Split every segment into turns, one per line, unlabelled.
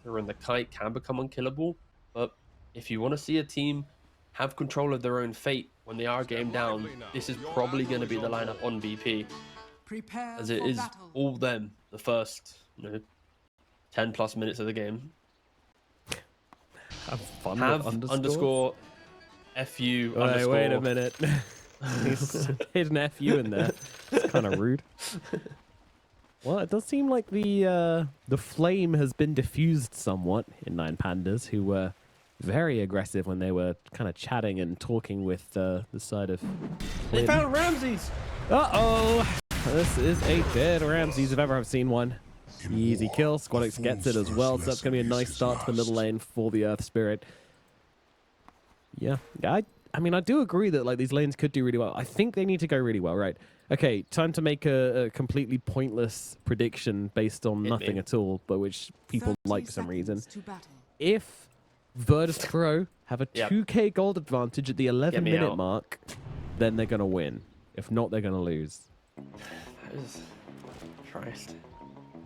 who are in the kite can become unkillable. But if you want to see a team have control of their own fate when they are game down, this is probably going to be the lineup on VP, as it is all them the first 10 plus minutes of the game.
Have fun
have
with
underscore FU
wait,
underscore.
Wait a minute. He's hidden FU in there. It's kind of rude. Well, it does seem like the flame has been diffused somewhat in Nine Pandas, who were very aggressive when they were kind of chatting and talking with the side of...
They found Ramses!
Uh-oh! This is a dead Ramses if ever I've seen one. Easy kill. Squadix gets it as well, so that's going to be a nice start to the middle lane for the Earth Spirit. Yeah, I mean, I do agree that like these lanes could do really well. I think they need to go really well, right? Okay, time to make a completely pointless prediction based on nothing at all, but which people like for some reason. If Virtus.pro have a 2k gold advantage at the 11-minute mark, then they're going to win. If not, they're going to lose.
Christ.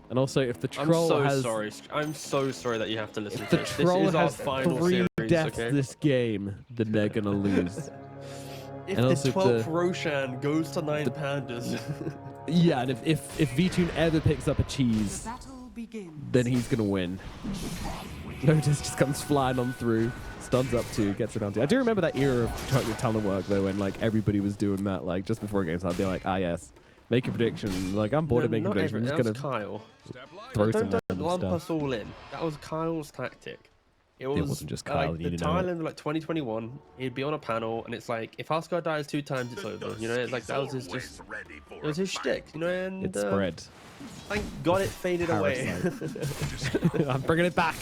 And also, if the troll
I'm so sorry that you have to listen
to
this.
If the troll has
final
3
series,
deaths this game, then they're going to lose.
If and the 12th Roshan goes to 9 Pandas...
Yeah, and if V-Tune ever picks up a cheese, then he's going to win. Lotus just comes flying on through, stuns up 2, gets it on 2. I do remember that era of talent work, though, when like everybody was doing that, like just before games. I'd be like, ah, yes. Make a prediction. Like, I'm bored of making predictions. I'm just gonna
Kyle.
Throw some
don't lump us all in. That was Kyle's tactic. It wasn't just Kyle. Like, the Thailand, like 2021, he'd be on a panel, and it's like, if Asgard dies 2 times, it's over. You know, like that was his it was his shtick. You know, and
it spread.
Thank God it faded away.
I'm bringing it back.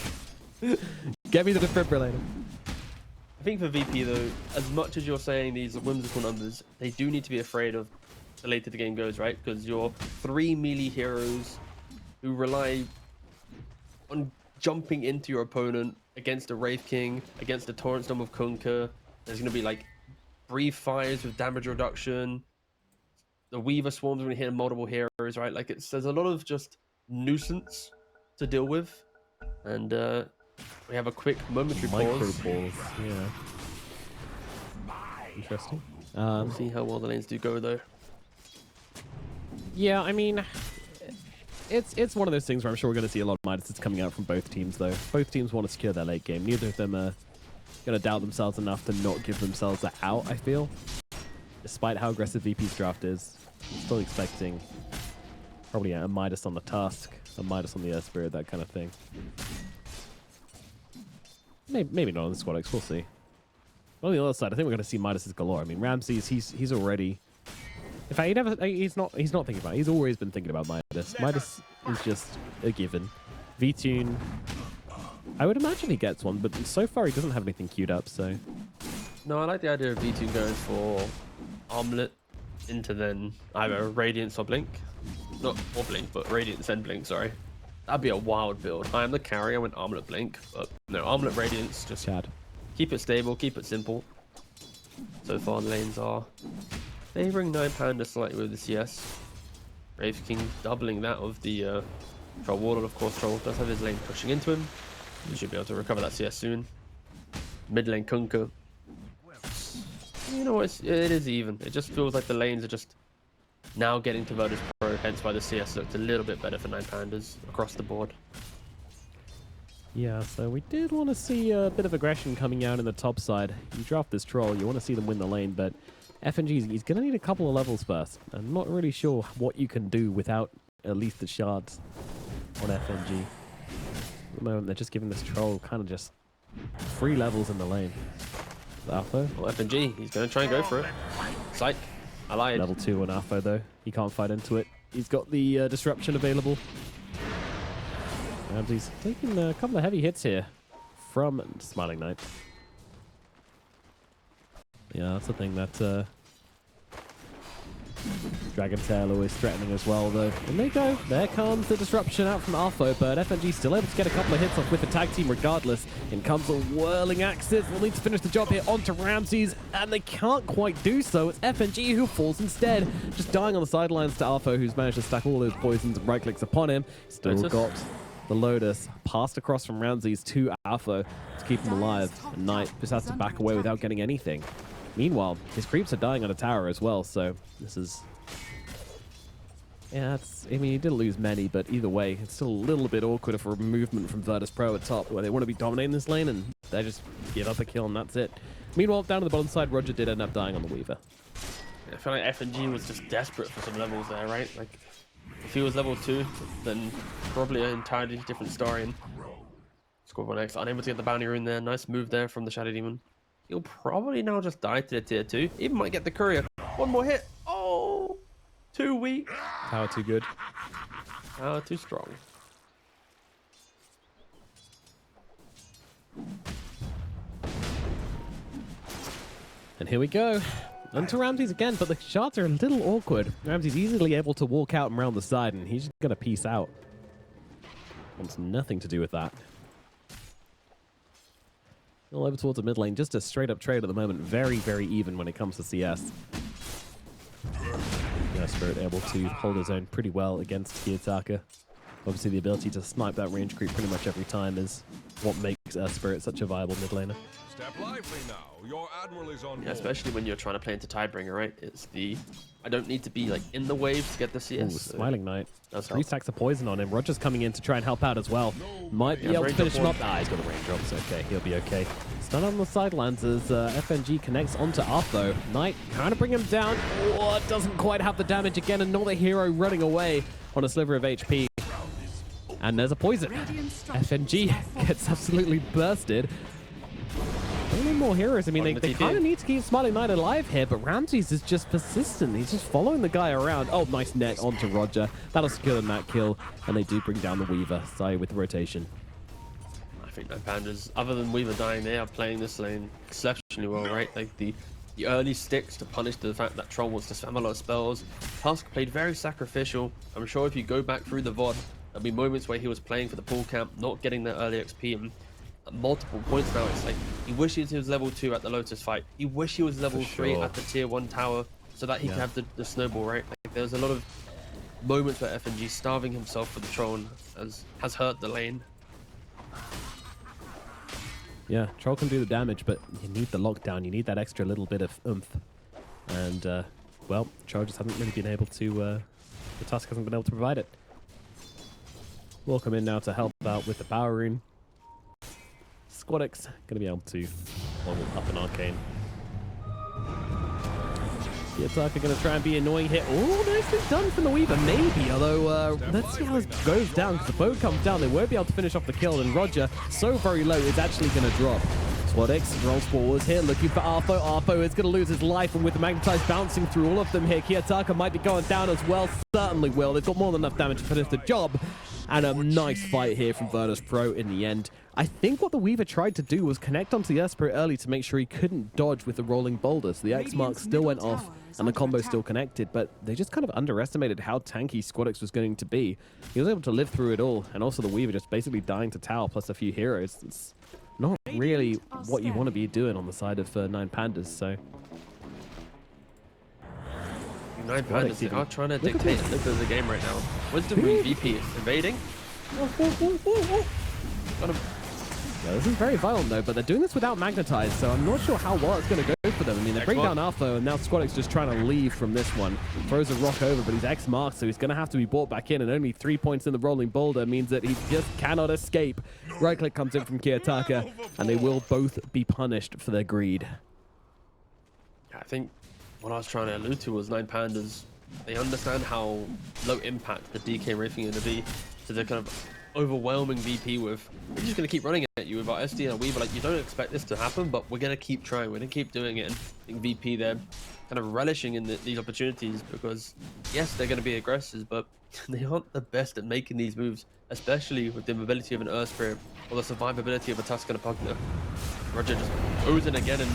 Get me the defibrillator.
I think for VP though, as much as you're saying these whimsical numbers, they do need to be afraid of the later the game goes, right? Because you're 3 melee heroes who rely on jumping into your opponent against a Wraith King, against a Torrent Storm of Kunkka. There's going to be like brief fires with damage reduction. The Weaver Swarms are going to hit multiple heroes, right? Like there's a lot of just nuisance to deal with. And we have a quick momentary pause.
Yeah. Interesting.
We'll see how well the lanes do go though.
Yeah, I mean, it's one of those things where I'm sure we're going to see a lot of Midases coming out from both teams, though. Both teams want to secure their late game. Neither of them are going to doubt themselves enough to not give themselves that out, I feel. Despite how aggressive VP's draft is, I'm still expecting probably a Midas on the Tusk, a Midas on the Earth Spirit, that kind of thing. Maybe not on the Squadix, we'll see. On the other side, I think we're going to see Midases galore. I mean, Ramses, he's already... In fact, he's not thinking about it. He's always been thinking about Midas. Midas is just a given. V-Tune, I would imagine he gets one, but so far he doesn't have anything queued up, so...
No, I like the idea of V-Tune going for Armlet into then either Radiance or Blink. Not or Blink, but Radiance and Blink, sorry. That'd be a wild build. I am the carry, I went Armlet Blink, but no, Armlet Radiance, just keep it stable, keep it simple. So far the lanes are favoring 9 Pandas slightly with the CS. Wraith King doubling that of the Troll Warlord, of course. Troll does have his lane pushing into him. He should be able to recover that CS soon. Mid lane Kunkka. You know what? It is even. It just feels like the lanes are just now getting to Virtus.pro, hence why the CS looked a little bit better for 9 Pandas across the board.
Yeah, so we did want to see a bit of aggression coming out in the top side. You draft this Troll, you want to see them win the lane, but FNG, he's going to need a couple of levels first. I'm not really sure what you can do without at least the shards on FNG. At the moment, they're just giving this Troll kind of just 3 levels in the lane. Alpha.
Well, FNG, he's going to try and go for it. Psych. I lied.
Level 2 on Alpha, though. He can't fight into it. He's got the disruption available. And he's taking a couple of heavy hits here from Smiling Knight. Yeah, that's the thing that Dragon Tail always threatening as well, though. And they go. There comes the disruption out from Alpha, but FNG still able to get a couple of hits off with the tag team regardless. In comes a whirling axis. They'll need to finish the job here onto Ramses, and they can't quite do so. It's FNG who falls instead, just dying on the sidelines to Alpha, who's managed to stack all those poisons and right-clicks upon him. Still got the Lotus passed across from Ramses to Alpha to keep him alive, and Knight just has to back away without getting anything. Meanwhile, his creeps are dying on a tower as well, so this is... Yeah, I mean, he didn't lose many, but either way, it's still a little bit awkward for a movement from Virtus.pro at top, where they want to be dominating this lane, and they just give up a kill, and that's it. Meanwhile, down to the bottom side, Roger did end up dying on the Weaver.
I feel like FNG was just desperate for some levels there, right? Like, if he was level 2, then probably an entirely different story. And Squad 1X unable to get the bounty rune there. Nice move there from the Shadow Demon. He'll probably now just die to the tier 2. Even might get the courier. One more hit. Oh, too weak.
Power too good.
Power too strong.
And here we go. Onto Ramses again, but the shots are a little awkward. Ramses easily able to walk out and round the side, and he's just going to peace out. Wants nothing to do with that. All over towards the mid lane, just a straight up trade at the moment. Very, very even when it comes to CS. Yeah, Spirit able to hold his own pretty well against Kiyotaka. Obviously the ability to snipe that range creep pretty much every time is what makes Spirit such a viable mid laner.
Step lively now. Your admiral is on board.
Yeah, especially when you're trying to play into Tidebringer, right? It's the... I don't need to be like in the waves to get the CS.
Ooh, Smiling Knight.
That's
3 stacks of poison on him. Roger's coming in to try and help out as well. Might be able to finish him up. Ah, he's got a range drop. It's okay. He'll be okay. Stun on the sidelines as FNG connects onto Artho. Knight kind of bring him down. Oh, doesn't quite have the damage again. Another hero running away on a sliver of HP. And there's a poison. FNG gets absolutely bursted. Only more heroes. I mean, they kind of need to keep Smiling Knight alive here, but Ramses is just persistent. He's just following the guy around. Oh, nice net onto Roger. That'll secure them that kill, and they do bring down the Weaver. Sai with the rotation.
I think that Pandas, other than Weaver dying, they are playing this lane exceptionally well, right? Like the early sticks to punish the fact that Troll wants to spam a lot of spells. Tusk played very sacrificial. I'm sure if you go back through the VOD, there'll be moments where he was playing for the pool camp, not getting that early XP, and at multiple points now, it's like he wishes he was level 2 at the Lotus fight. He wished he was level 3 at the tier 1 tower so that he could have the snowball, right? Like, there's a lot of moments where FNG starving himself for the Troll has hurt the lane.
Yeah, Troll can do the damage, but you need the lockdown. You need that extra little bit of oomph. And, well, Troll just hasn't really been able to... the Tusk hasn't been able to provide it. We'll come in now to help out with the power rune. Squadix going to be able to level up an arcane. Kiyotaka going to try and be annoying here. Oh, nicely done from the Weaver, maybe. Although, let's see how this goes down, because the bow comes down. They won't be able to finish off the kill, and Roger, so very low, is actually going to drop. Squadix rolls forward here, looking for Artho. Artho is going to lose his life, and with the Magnetize bouncing through all of them here, Kiyotaka might be going down as well. Certainly will. They've got more than enough damage to finish the job. And a nice fight here from Virtus.pro in the end. I think what the Weaver tried to do was connect onto the Esprit early to make sure he couldn't dodge with the rolling boulders. The X mark still went off and the combo still connected, but they just kind of underestimated how tanky Squadix was going to be. He was able to live through it all, and also the Weaver just basically dying to tower plus a few heroes. It's not really what you want to be doing on the side of 9 Pandas, so...
9 Pandas, they are trying to dictate the game right now. Wisdom Ring VP invading. Got him.
Yeah, this is very violent though, but they're doing this without Magnetize, so I'm not sure how well it's going to go for them. I mean, they bring down Artho, and now Squadix just trying to leave from this one. Throws a rock over, but he's X-marked, so he's going to have to be brought back in, and only 3 points in the rolling boulder means that he just cannot escape. Right click comes in from Kiyotaka, and they will both be punished for their greed.
I think what I was trying to allude to was 9 Pandas, they understand how low impact the DK Wraithing is going to be, so they're kind of overwhelming VP with, we're just going to keep running at you with our SD and our Weaver. Like, you don't expect this to happen, but we're going to keep trying, we're going to keep doing it. And I think VP, they're kind of relishing in these opportunities because, yes, they're going to be aggressors, but they aren't the best at making these moves, especially with the mobility of an Earth Spirit or the survivability of a Tusk and a Pugna. Roger just goes in again and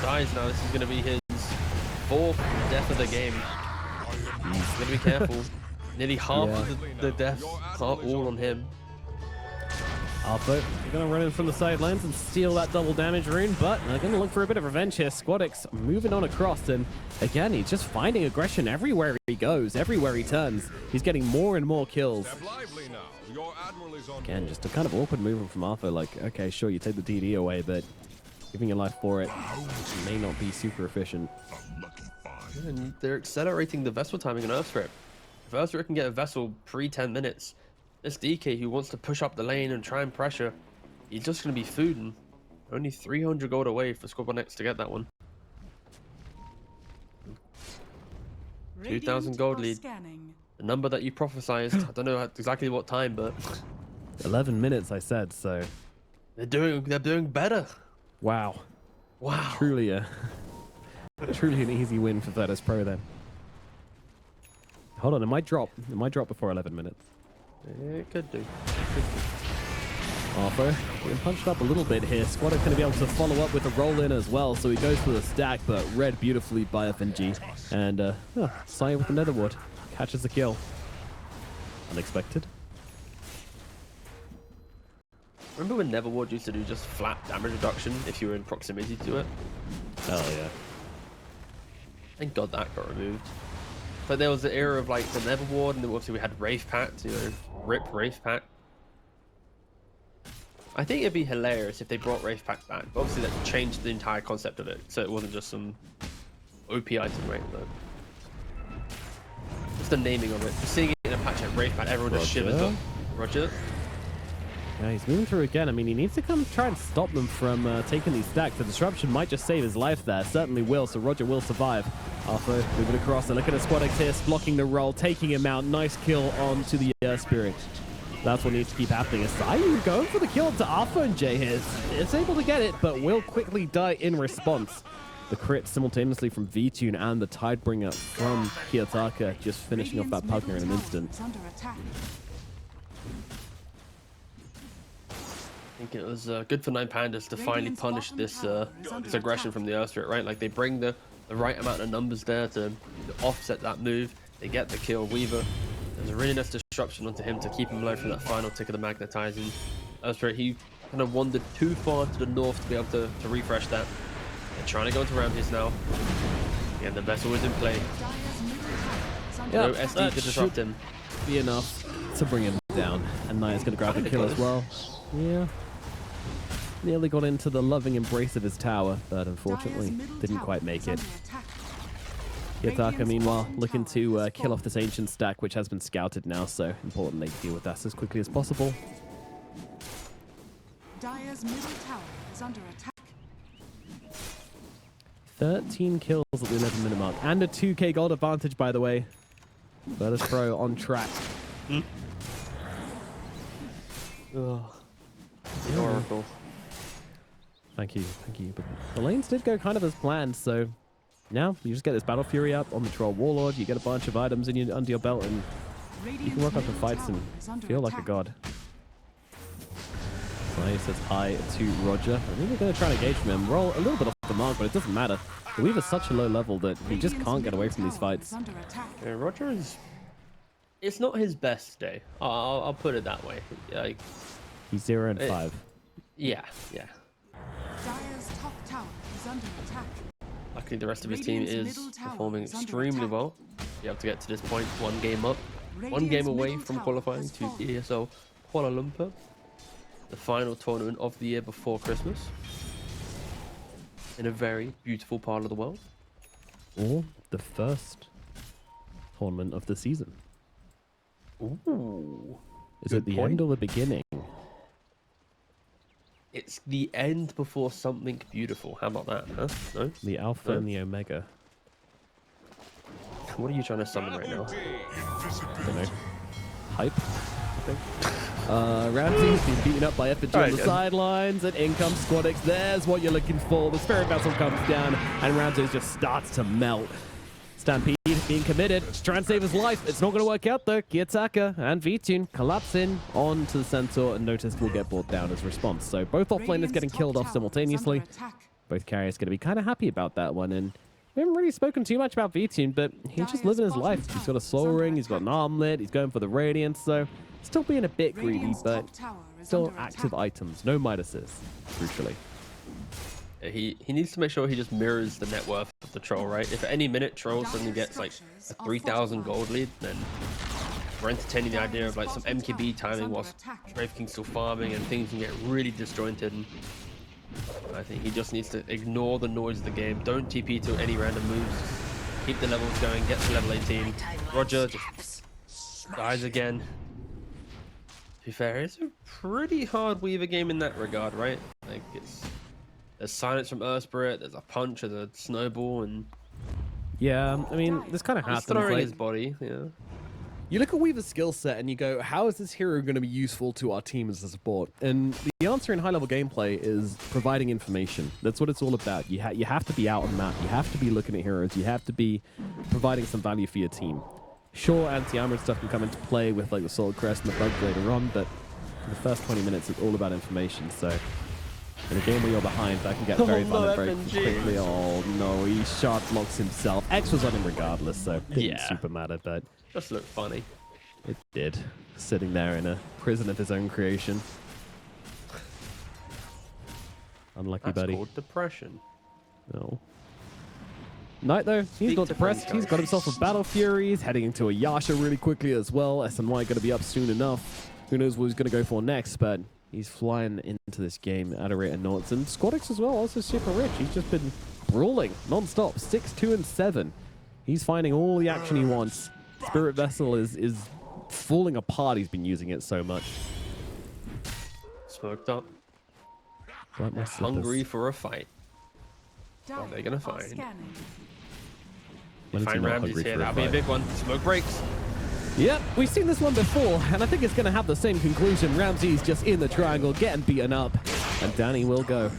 dies now. This is going to be his 4th death of the game. He's going to be careful. Nearly half of the deaths are all on him.
Alpha, they're going to run in from the sidelines and steal that double damage rune, but they're going to look for a bit of revenge here. Squadix moving on across, and again, he's just finding aggression everywhere he goes, everywhere he turns. He's getting more and more kills.
Step lively now. Your admiral is on
Again, just a kind of awkward movement from Alpha, like, okay, sure, you take the DD away, but giving your life for it may not be super efficient.
And they're accelerating the vessel timing on Earthstrip. If Earthstrip can get a vessel pre-10 minutes, this DK who wants to push up the lane and try and pressure, he's just going to be fooding. Only 300 gold away for Squad Next to get that one. 2,000 gold lead. The number that you prophesized, I don't know exactly what time, but
11 minutes, I said, so
they're doing better.
wow.
Wow.
Truly an easy win for Virtus.pro then. Hold on, it might drop. It might drop before 11 minutes.
It could do.
Arthur getting punched up a little bit here. Squad's going to be able to follow up with a roll in as well, so he goes for the stack, but read beautifully by FNG. And Sai with the Netherwood catches the kill. Unexpected.
Remember when Neverward used to do just flat damage reduction if you were in proximity to it?
Oh yeah.
Thank God that got removed. But there was the era of like the Neverward, and then obviously we had Wraith Pact, you know, rip Wraith Pact. I think it'd be hilarious if they brought Wraith Pact back, but obviously that changed the entire concept of it, so it wasn't just some OP item, right? But just the naming of it. Just seeing it in a patch like Wraith Pact, everyone just shivers up. Roger.
Yeah, he's moving through again. I mean, he needs to come try and stop them from taking these stacks. The disruption might just save his life there. Certainly will, so Roger will survive. Arthur moving across and look at the Squadix here, blocking the roll, taking him out. Nice kill onto the Spirit. That's what needs to keep happening. Asayu going for the kill to Arthur, and Jay here is able to get it, but will quickly die in response. The crit simultaneously from V-Tune and the Tidebringer from Kiyotaka, just finishing off that Pugner in an instant.
I think it was good for 9 Pandas to finally punish this this aggression from the Earthstrip, right? Like they bring the right amount of numbers there to offset that move. They get the kill. Weaver, there's a really nice disruption onto him to keep him low for that final tick of the magnetizing. Earthstrip, he kind of wandered too far to the north to be able to refresh that. They're trying to go into round his now. And the vessel is in play.
Yeah,
no SD to disrupt him.
Be enough to bring him down. And Naya's going to grab the kill as well. Yeah. Nearly got into the loving embrace of his tower, but unfortunately didn't quite make it. Yataka, meanwhile, looking to kill off this ancient stack, which has been scouted now, so important they deal with that as quickly as possible.
Dire's middle tower is under attack.
13 kills at the 11-minute mark, and a 2k gold advantage, by the way. Virtus.pro on track.
Oracle.
Thank you. But the lanes did go kind of as planned, so now you just get this Battle Fury up on the Troll Warlord, you get a bunch of items under your belt, and you can work up the fights and feel like a god. Sai says hi to Roger. I think we're going to try and engage from him. Roll a little bit off the mark, but it doesn't matter. The Weaver's such a low level that he just can't get away from these fights.
Yeah, Roger is... It's not his best day. I'll put it that way. Like,
he's 0 and 5.
Yeah.
Dire's top tower is under attack.
Luckily, the rest of his team is performing extremely well. Be able to get to this point, 1 game up, 1 game away from qualifying to ESL Kuala Lumpur, the final tournament of the year before Christmas, in a very beautiful part of the world.
Or the first tournament of the season.
Ooh.
Is it the end or the beginning?
It's the end before something beautiful. How about that, huh? No?
The Alpha and the Omega.
What are you trying to summon right now?
I don't know. Hype, I think. Ramsey's been beaten up by FNG on the sidelines, and in comes Squadix. There's what you're looking for. The Spirit Vessel comes down, and Ramsey just starts to melt. Stampede being committed to try and save his life. It's not going to work out though. Kiyotaka and V-Tune collapse in onto the Centaur, and Notice will get brought down as a response. So both offlaners getting killed off simultaneously. Both carriers going to be kind of happy about that one, and we haven't really spoken too much about V-Tune, but he's just living his life. He's got a soul ring, he's got an armlet, he's going for the Radiance, so still being a bit greedy, but
is
still
under
active
attack.
items, no Midases, crucially.
Yeah, he needs to make sure he just mirrors the net worth of the troll, right? If at any minute troll suddenly gets like a 3,000 gold lead, then we're entertaining the idea of like some MKB timing whilst Brave King's still farming and things can get really disjointed. And I think he just needs to ignore the noise of the game. Don't TP to any random moves. Keep the levels going, get to level 18. Roger just dies again. To be fair, it's a pretty hard Weaver game in that regard, right? Like there's silence from Earth Spirit, there's a punch, there's a snowball, and
Yeah, I mean, this kind of
he's
happens.
throwing
Like,
his body. Yeah.
you look at Weaver's skill set and you go, how is this hero going to be useful to our team as a support? And the answer in high-level gameplay is providing information. That's what it's all about. You have to be out on the map. You have to be looking at heroes. You have to be providing some value for your team. Sure, anti-armor stuff can come into play with like the Soul Crest and the Bug later on, but for the first 20 minutes, it's all about information. So in a game where you're behind, that can get very violent very quickly. Oh no, he shot blocks himself. X was on him regardless, so it didn't super matter, but
Just looked funny.
it did. Sitting there in a prison of his own creation. Unlucky
That's
buddy.
called depression.
No. Knight though, he's
Speak
not
to
depressed.
Franco.
He's got himself a Battle Fury. He's heading into a Yasha really quickly as well. SNY going to be up soon enough. Who knows what he's going to go for next, but he's flying into this game at a rate of knots. And Squadix as well, also super rich. He's just been brawling non-stop. 6, 2, and 7. He's finding all the action he wants. Spirit Vessel is falling apart. He's been using it so much.
Smoked up.
Right, my
Hungry
slippers.
for a fight. What are they gonna find?
Scanning.
When is he
Find
not
Ramses
hungry
here.
for a
That'll be a
fight?
big one. Smoke breaks.
Yep, we've seen this one before, and I think it's going to have the same conclusion. Ramsey's just in the triangle, getting beaten up, and Danny will go.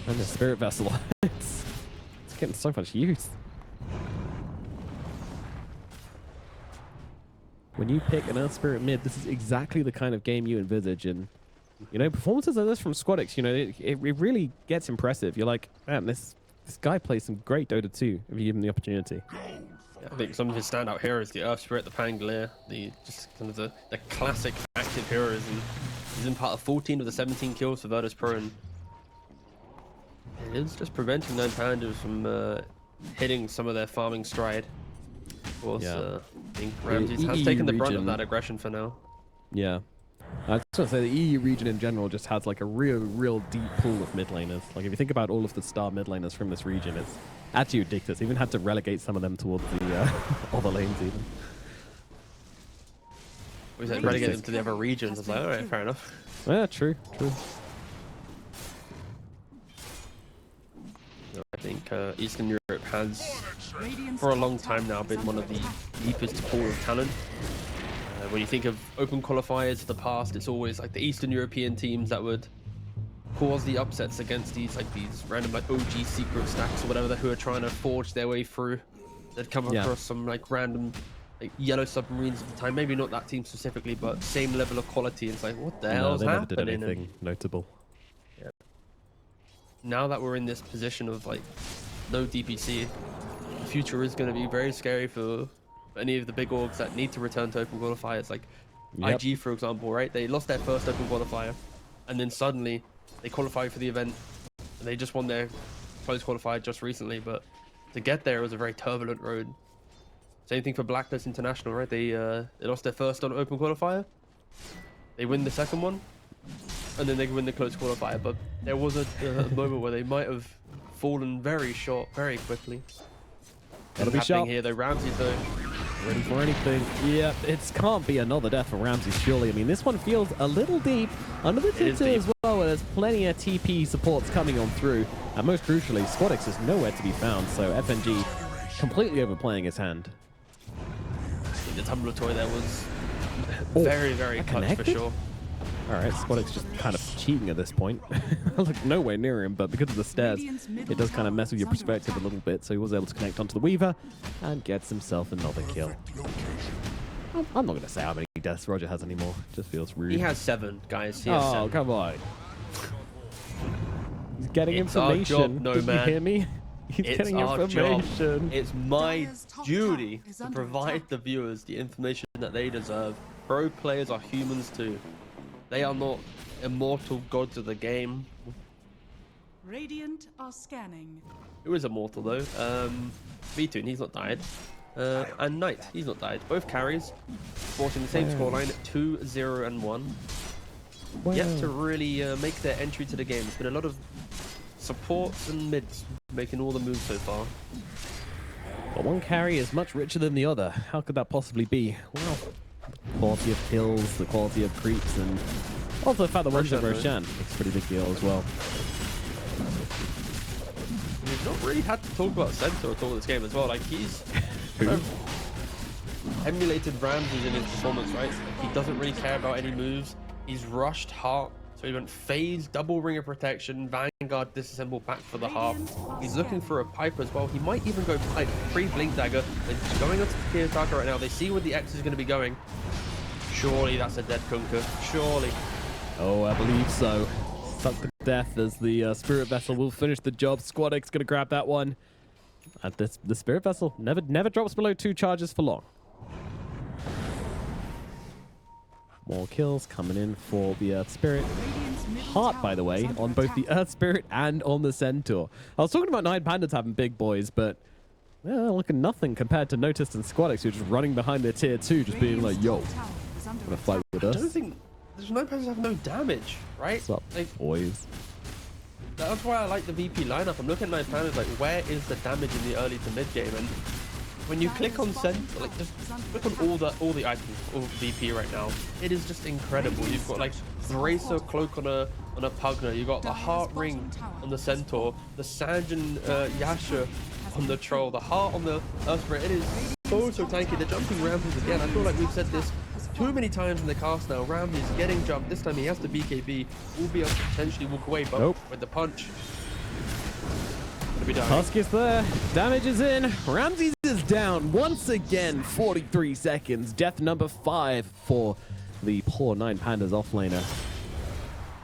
And the Spirit Vessel, it's getting so much use. When you pick an Earth Spirit mid, this is exactly the kind of game you envisage, and you know, performances like this from Squadix, you know, it really gets impressive. You're like, man, this guy plays some great Dota 2 if you give him the opportunity.
I think some of his standout heroes, the Earth Spirit, the Pangolier, the just kind of the classic active heroes, and he's in part of 14 of the 17 kills for Virtus.pro, and it is just preventing those Pandas from hitting some of their farming stride. Of course,
Yeah.
I think Ramses has
EEU
taken the brunt of
region.
that aggression for now.
Yeah. I was going to say the EU region in general just has like a real deep pool of mid laners. Like if you think about all of the star mid laners from this region, it's actually ridiculous. Even had to relegate some of them towards the other lanes even.
We said relegate them to the other regions. I was like, all right, fair enough.
Yeah, true.
I think Eastern Europe has,
Radiant's
for a
top
long
tower
time now,
is
been one
under
of the
attack.
deepest pool of talent. When you think of open qualifiers of the past, it's always like the Eastern European teams that would cause the upsets against these random like OG secret stacks or whatever who are trying to forge their way through. They'd come
Yeah.
across some like random like yellow submarines at the time. Maybe not that team specifically, but same level of quality. It's like, what the
No,
hell's
they never did
happening?
anything notable.
Now that we're in this position of like no DPC, the future is going to be very scary for any of the big orgs that need to return to open qualifiers. Like
Yep.
IG, for example, right? They lost their first open qualifier, and then suddenly they qualified for the event, and they just won their close qualifier just recently. But to get there was a very turbulent road. Same thing for Blacklist International, right? They lost their first on open qualifier. They win the second one, and then they win the close qualifier. But there was a moment where they might have fallen very short, very quickly.
Gotta be
Happening
sharp.
here though. Ramsey though.
Ready for anything. Yeah, it can't be another death for Ramsey, surely. I mean, this one feels a little deep under the
is
tip
deep.
as well, where there's plenty of TP supports coming on through. And most crucially, Squadix is nowhere to be found, so FNG completely overplaying his hand.
The tumbler toy there was
Oh,
very clutch for
connected?
sure.
Alright, Squadix just kind of cheating at this point. Like, nowhere near him, but because of the stairs, it does kind of mess with your perspective a little bit, so he was able to connect onto the Weaver and gets himself another kill. I'm not going to say how many deaths Roger has anymore. It just feels rude.
He has 7, guys. He has
Oh,
7.
come on. He's getting
It's our
information.
job,
Did you
Nomad.
hear me? He's
It's
getting
our job.
information.
It's my
Dyer's top
duty
tower is
to
under
provide
attack.
the viewers the information that they deserve. Pro players are humans too. They are not immortal gods of the game.
Radiant are scanning.
Who is immortal though? V2, he's not died. And Knight, he's not died. Both carries, sporting the same scoreline, 2-0 and 1.
Wow.
Yet to really make their entry to the game. It's been a lot of supports and mids making all the moves so far.
But one carry is much richer than the other. How could that possibly be? Well, the quality of kills, the quality of creeps, and also the fact that one's a Roshan makes a pretty big deal as well.
We've not really had to talk about Centaur at all this game as well. Like, he's emulated Ramses in his performance, right? He doesn't really care about any moves. He's rushed Heart, so he went phase, double ring of protection, Vanguard, disassemble back for the Harp. He's looking for a pipe as well. He might even go pipe, pre-blink dagger. They're going onto the Kiyotaka right now. They see where the X is going to be going. Surely that's a dead Kunkka. Surely.
Oh, I believe so. Sucked to death as the Spirit Vessel will finish the job. Squadix gonna grab that one. The Spirit Vessel never drops below 2 charges for long. More kills coming in for the Earth Spirit. Heart, by the way, on both the Earth Spirit and on the Centaur. I was talking about 9 Pandas having big boys, but looking nothing compared to Noticed and Squadix, who are just running behind their tier 2, just being like, yo, gonna fight with us.
I don't think there's no Pandas have no damage, right?
What's up,
like,
boys?
That's why I like the VP lineup. I'm looking at 9 Pandas like, where is the damage in the early to mid game? And when you click on Centaur, like, just click on all the items, all VP right now, it is just incredible. You've got like the Racer cloak on a Pugna, you got the Heart ring on the Centaur, the Sanjin Yasha on the Troll, the Heart on the Earth Spirit. It is so tanky. They're jumping Ramses again. I feel like we've said this too many times in the cast now. Ramses getting jumped. This time he has to BKB. Will be able to potentially walk away, but with the punch.
Tusk is there. Damage is in. Ramses is down once again. 43 seconds. Death number 5 for the poor 9 Pandas offlaner.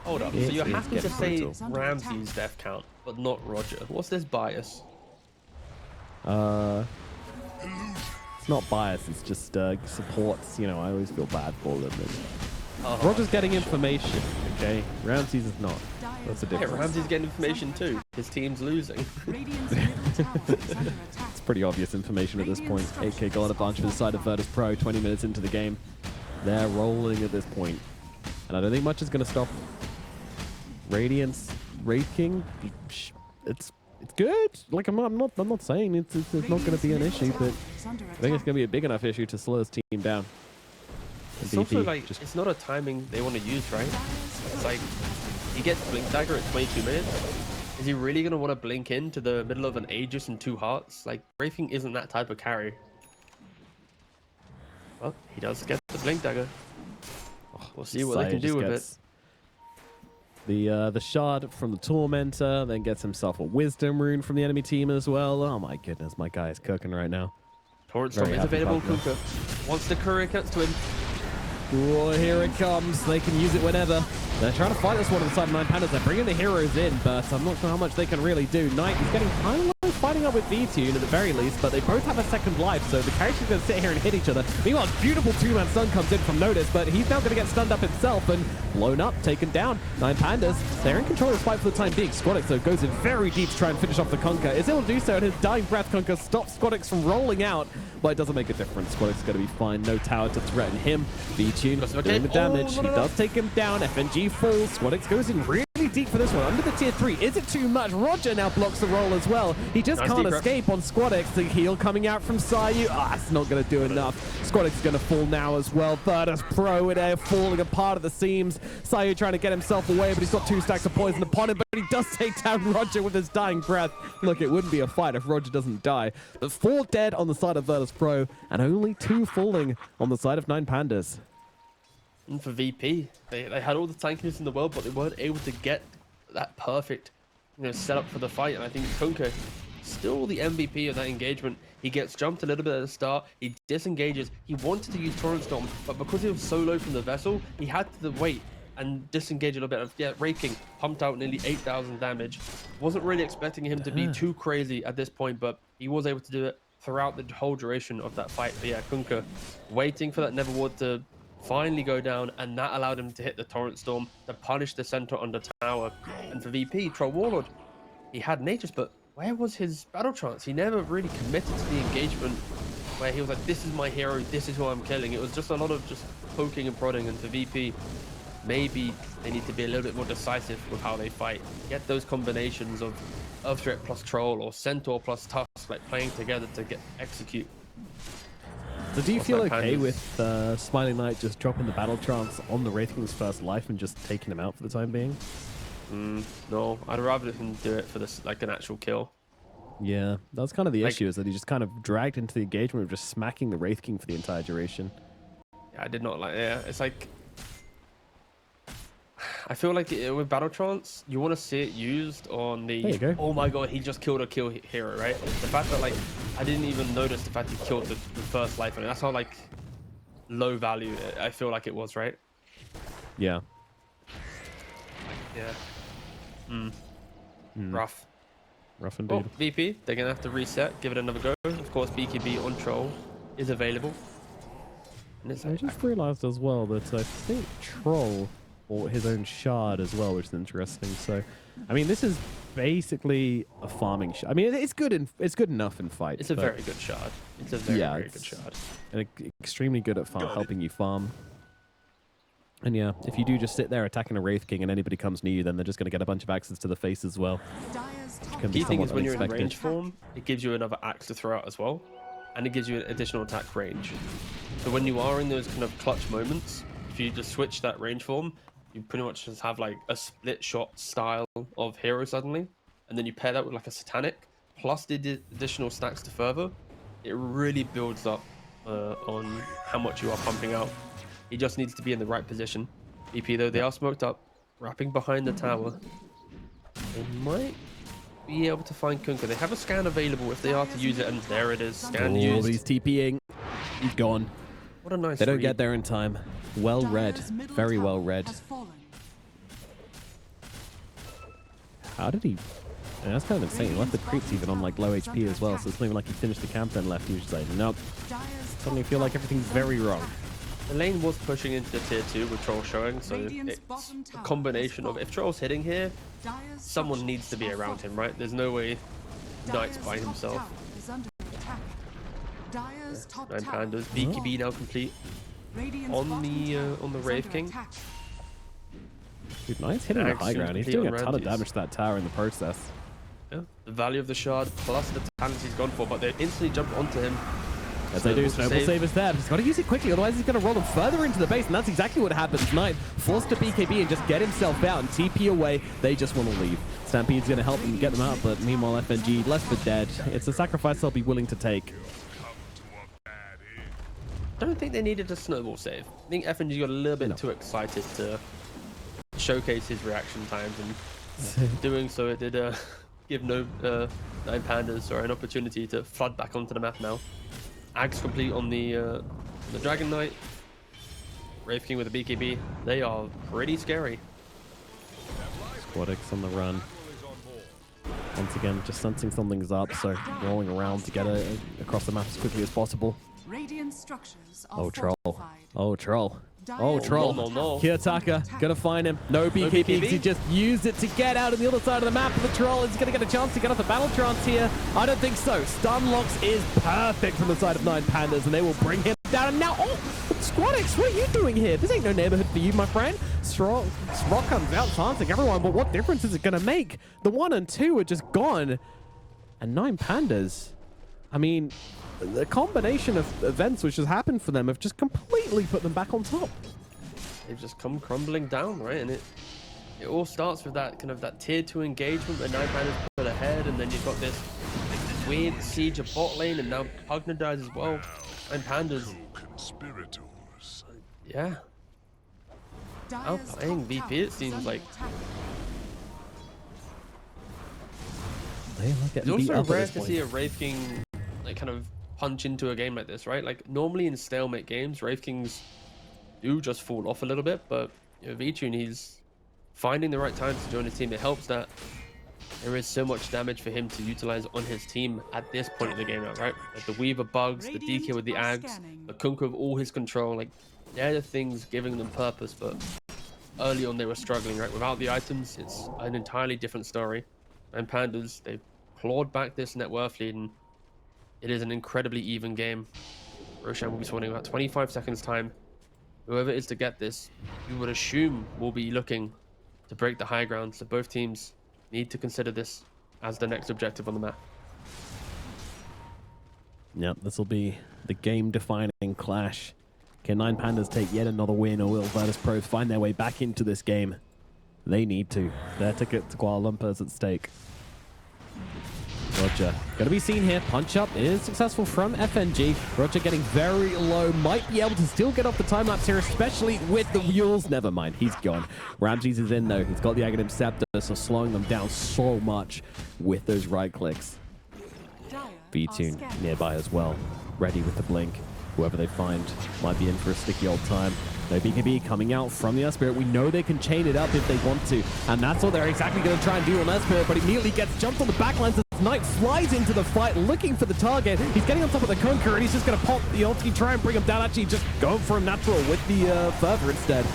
Hold up. So you're happy to say Ramses' death count, but not Roger. What's this bias?
It's not bias. It's just supports. You know, I always feel bad for them. Roger's getting information, okay? Ramses is not. That's a difference.
Yeah, Ramses getting information too. His team's losing.
It's pretty obvious information at this point. AK got advantage for the side of Virtus.pro 20 minutes into the game. They're rolling at this point. And I don't think much is going to stop Radiance raking. It's good. Like, I'm not saying it's not going to be an issue, but I think it's going to be a big enough issue to slow this team down.
It's also like, it's not a timing they want to use, right? It's like, he gets Blink Dagger at 22 minutes. Is he really going to want to blink into the middle of an Aegis and 2 Hearts? Like, Wraithing isn't that type of carry. Well, he does get the Blink Dagger. We'll see what they can do with it.
The shard from the Tormentor, then gets himself a Wisdom rune from the enemy team as well. Oh my goodness, my guy is cooking right now.
Torrent Storm is available. Kunkka wants the courier cuts to him.
Oh, here it comes. They can use it whenever. They're trying to fight this one on the side of 9 Pandas. They're bringing the heroes in, but I'm not sure how much they can really do. Knight is getting kind of low, fighting up with V-Tune at the very least, but they both have a second life, so the characters are going to sit here and hit each other. Meanwhile, beautiful 2-man stun comes in from Notice, but he's now going to get stunned up himself and blown up, taken down. 9 Pandas, they're in control of this fight for the time being. Squadix, though, goes in very deep to try and finish off the Kunkka. Is able to do so, and his dying breath Kunkka stops Squadix from rolling out, but it doesn't make a difference. Squadix is going to be fine. No tower to threaten him. V-Tune doing the damage. He does take him down. FNG falls. Squadix goes in really deep for this one. Under the tier 3. Is it too much? Roger now blocks the roll as well. He just can't escape on Squadix. The heal coming out from Sayu. It's not going to do enough. Squadix is going to fall now as well. Virtus.pro there falling apart at the seams. Sayu trying to get himself away, but he's got 2 stacks of poison upon him, but he does take down Roger with his dying breath. Look, it wouldn't be a fight if Roger doesn't die. But 4 dead on the side of Virtus.pro and only 2 falling on the side of 9 Pandas.
And for VP, they had all the tankiness in the world, but they weren't able to get that perfect, setup for the fight. And I think Kunkka, still the MVP of that engagement. He gets jumped a little bit at the start. He disengages. He wanted to use Torrent Storm, but because he was so low from the vessel, he had to wait and disengage a little bit. Raking pumped out nearly 8,000 damage. Wasn't really expecting him to be too crazy at this point, but he was able to do it throughout the whole duration of that fight. But yeah, Kunkka waiting for that Neverward to finally go down, and that allowed him to hit the Torrent Storm to punish the center on the tower. And for VP, Troll Warlord, he had Nature's, but where was his battle trance? He never really committed to the engagement where he was like, this is my hero, this is who I'm killing. It was just a lot of just poking and prodding. And for VP, maybe they need to be a little bit more decisive with how they fight. Get those combinations of Earth Threat plus Troll or Centaur plus Tusk, like playing together to execute.
So do you feel okay with Smiling Knight just dropping the battle trance on the Wraith King's first life and just taking him out for the time being?
No, I'd rather him do it for this, like an actual kill.
Yeah, that's kind of the issue, is that he just kind of dragged into the engagement of just smacking the Wraith King for the entire duration.
Yeah, I did not like. Yeah, it's like I feel like with battle trance, you want to see it used on the oh my god, he just killed a hero, right? The fact that like I didn't even notice the fact he killed the first life on it. That's how like low value I feel like it was, right?
Yeah.
Yeah. Rough.
Rough indeed.
Oh, VP, they're gonna have to reset, give it another go. Of course, BKB on Troll is available. And it's
I just realized as well that I think Troll bought his own shard as well, which is interesting. So, I mean, this is basically a farming shard. I mean, it's good enough in fight.
It's a very good shard. It's a very good shard.
And extremely good at helping you farm. And yeah, if you do just sit there attacking a Wraith King and anybody comes near you, then they're just going to get a bunch of axes to the face as well.
The key thing is when you're in range form, it gives you another axe to throw out as well. And it gives you an additional attack range. So when you are in those kind of clutch moments, if you just switch that range form, you pretty much just have like a split shot style of hero suddenly. And then you pair that with like a satanic, plus the additional stacks to further. It really builds up on how much you are pumping out. He just needs to be in the right position. EP though, they are smoked up, wrapping behind the tower. They might be able to find Kunkka. They have a scan available if they are to use it, and there it is. Scan used.
He's TPing. He's gone.
What a nice
They don't
read.
get there in time. Well read. Very well read. How did he... Yeah, that's kind of insane. He left the creeps even on like low HP as well, so it's not even like he finished the camp then left. He was just like, nope. Suddenly feel like everything's very wrong.
The lane was pushing into the tier 2 with Troll showing, so it's a combination of if Troll's hitting here, someone needs to be around him, right? There's no way Knight's by himself. 9 Pandas, BKB now complete on the Wraith King.
Dude, Knight's hitting the high ground. He's doing a ton of damage to that tower in the process.
Yeah, the value of the shard plus the talents he's gone for, but they instantly jumped onto him.
As they do, Snowball save is there. He's got to use it quickly, otherwise he's going to roll them further into the base, and that's exactly what happens. Knight forced to BKB and just get himself out and TP away. They just want to leave. Stampede's going to help them get them out, but meanwhile FNG left for dead. It's a sacrifice they'll be willing to take.
I don't think they needed a snowball save. I think FNG got a little bit too excited to showcase his reaction times, and doing so it did give 9 Pandas an opportunity to flood back onto the map now. Ags complete on the Dragon Knight. Wraith King with the BKB. They are pretty scary.
Squadix on the run. Once again, just sensing something's up, so rolling around to get it across the map as quickly as possible. Oh, Troll. Oh, Troll. Oh, Troll.
No.
Kiyotaka, gonna find him. No BKB, because he just used it to get out on the other side of the map. The Troll is gonna get a chance to get off the battle trance here. I don't think so. Stun locks is perfect from the side of 9 Pandas, and they will bring him down. And now, oh, Squadix, what are you doing here? This ain't no neighborhood for you, my friend. Srock comes out, chancing everyone, but what difference is it gonna make? The 1 and 2 are just gone. And 9 Pandas, I mean, the combination of events which has happened for them have just completely put them back on top.
They've just come crumbling down, right? And it all starts with that kind of that tier 2 engagement where 9 Pandas put ahead, and then you've got this weird siege of bot lane, and now Pugna dies as well. 9 Pandas. Yeah. Outplaying VP, it seems like. It's also rare to see a Wraith King like kind of punch into a game like this, right? Like normally in stalemate games, Wraith Kings do just fall off a little bit, but you know, V-Tune, he's finding the right time to join his team. It helps that there is so much damage for him to utilize on his team at this point in the game now, right? Like the Weaver bugs, the DK with the Ags, the Kunkka with all his control. Like they're the things giving them purpose, but early on they were struggling, right? Without the items, it's an entirely different story. And Pandas, they clawed back this net worth lead, and it is an incredibly even game. Roshan will be spawning about 25 seconds time. Whoever is to get this, you would assume will be looking to break the high ground. So both teams need to consider this as the next objective on the map.
Yep, this will be the game-defining clash. Can 9 Pandas take yet another win, or will Virtus.pro find their way back into this game? They need to. Their ticket to Kuala Lumpur is at stake. Roger, going to be seen here. Punch up is successful from FNG. Roger getting very low. Might be able to still get off the time lapse here, especially with the mules. Never mind, he's gone. Ramses is in though. He's got the Aghanim Scepter, so slowing them down so much with those right clicks. V-Tune nearby as well, ready with the blink. Whoever they find might be in for a sticky old time. No BKB coming out from the Earth Spirit. We know they can chain it up if they want to, and that's what they're exactly going to try and do on Earth Spirit, but immediately gets jumped on the backlines. Knight flies into the fight, looking for the target. He's getting on top of the Conqueror, and he's just going to pop the ulti, try and bring him down. Actually, just going for a natural with the fervor instead.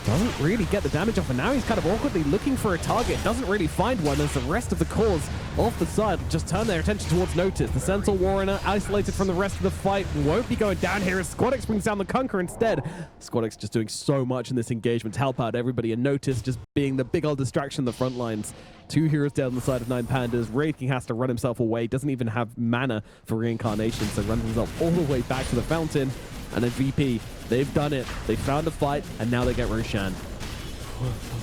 Doesn't really get the damage off, and now he's kind of awkwardly looking for a target. Doesn't really find one, as the rest of the cores off the side just turn their attention towards Notice. The Centaur Warrior isolated from the rest of the fight, won't be going down here as Squadix brings down the Conqueror instead. Squadix just doing so much in this engagement to help out everybody, and Notice just being the big old distraction in the front lines. 2 heroes down the side of 9 Pandas. Wraith King has to run himself away, doesn't even have mana for reincarnation, so runs himself all the way back to the fountain. And then VP, they've done it. They found a fight, and now they get Roshan.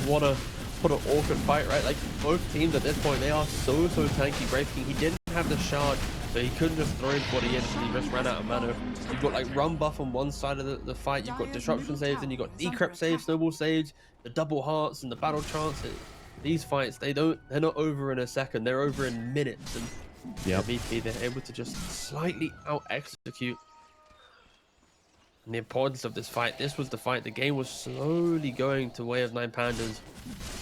What an awkward fight, right? Like, both teams at this point, they are so tanky. Wraith King, he didn't have the shard, so he couldn't just throw his body in, he just ran out of mana. You've got like run buff on one side of the fight, you've got disruption saves, and you've got decrypt saves, snowball saves, the double hearts, and the battle chance. These fights, they're not over in a second, they're over in minutes. And VP, they're able to just slightly out execute. And the importance of this fight, this was the fight. The game was slowly going to way of 9 Pandas.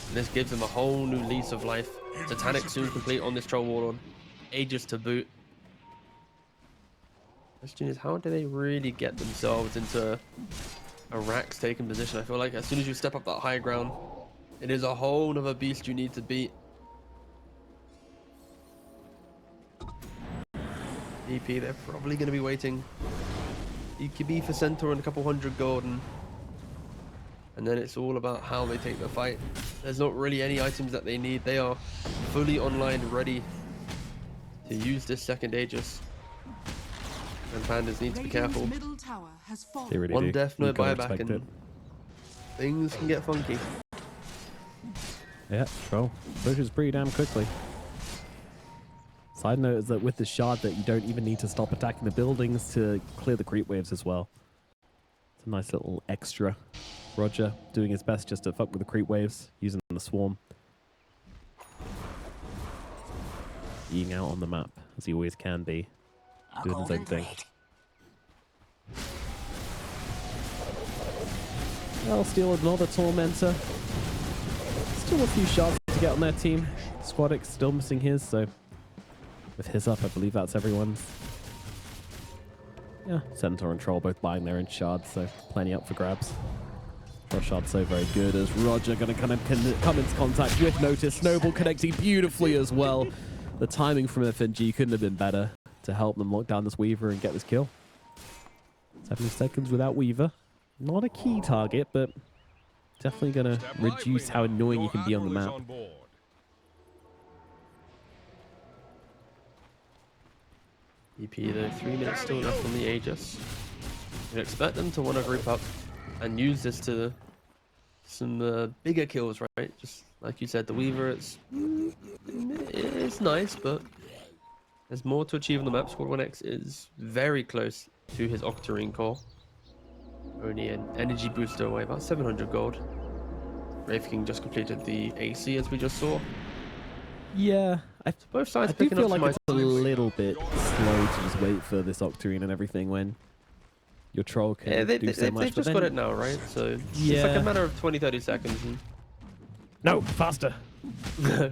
And this gives them a whole new lease of life. Satanic soon complete on this Troll Warlord. Aegis to boot. Question is, how do they really get themselves into a Rax taken position? I feel like as soon as you step up that high ground, it is a whole nother beast you need to beat. EP, they're probably going to be waiting. EQB for Centaur and a couple hundred gold, and then it's all about how they take the fight. There's not really any items that they need. They are fully online, ready to use this second Aegis. And Pandas need to be careful.
They really
One
do.
death, no buyback, and things can get funky.
Yeah, Troll pushes pretty damn quickly. Side note is that with the shard that you don't even need to stop attacking the buildings to clear the creep waves as well. It's a nice little extra. Roger doing his best just to fuck with the creep waves, using the swarm. Being out on the map, as he always can be. Doing his own thing. I'll steal another Tormentor. Still a few shards to get on their team. Squadix still missing his, so with his up, I believe that's everyone's. Yeah, Centaur and Troll both buying their own shards, so plenty up for grabs. Not shard so very good as Roger going to kind of come into contact with Notice. Snowball connecting beautifully as well. The timing from FNG couldn't have been better to help them lock down this Weaver and get this kill. 70 seconds without Weaver. Not a key target, but definitely going to reduce how annoying you can be on the map.
EP, though, 3 minutes still left on the Aegis. You'd expect them to want to group up and use this to some bigger kills, right? Just like you said, the Weaver, it's nice, but there's more to achieve on the map. Squad 1X is very close to his Octarine core. Only an energy booster away, about 700 gold. Wraith King just completed the AC, as we just saw.
Yeah,
both sides
I do
picking
feel
up
like
some
it's a little bit slow to just wait for this Octarine and everything when your Troll can do so much.
They've just got it now, right? So it's like a matter of 20-30 seconds. And
no, faster.